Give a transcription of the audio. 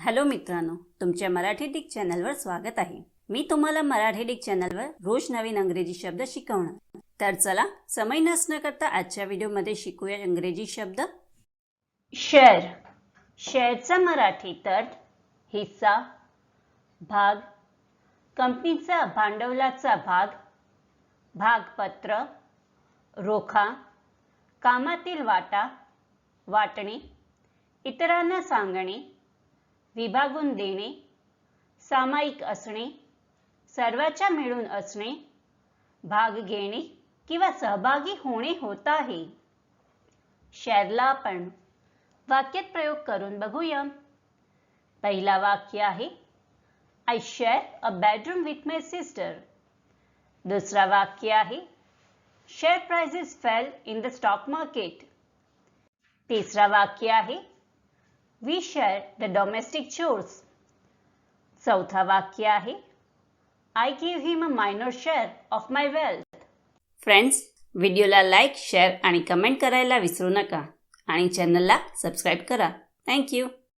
Hello मित्रांनो, तुमच्या Marathi Dick चॅनलवर स्वागत आहे। मी तुम्हाला मराठी डिक चॅनलवर रोज नवीन इंग्रजी शब्द शिकवणार। तर चला समय नष्ट न करता आजच्या व्हिडिओमध्ये शिकूया इंग्रजी शब्द। शेअर। शेअरचा मराठी अर्थ हिस्सा, भाग, कंपनीचा भांडवलाचा भाग, भागपत्र, रोखा, कामातील वाटा, वाटणे, इतरांना सांगणे, विभागून देणे, सामायिक असणे, सर्वांच्या मिळून असणे, भाग घेणे किंवा सहभागी होणे होत आहे। शेअरला आपण वाक्यात प्रयोग करून बघूया। पहिला वाक्य आहे I share a bedroom with my sister। दुसरा वाक्य आहे Share prices fell in the stock market। तिसरा वाक्य आहे We share the domestic chores। चौथा वाक्य आहे I give him a minor share of my wealth। Friends, व्हिडिओला लाईक, शेअर आणि कमेंट करायला विसरू नका आणि चॅनलला सबस्क्राईब करा। Thank you.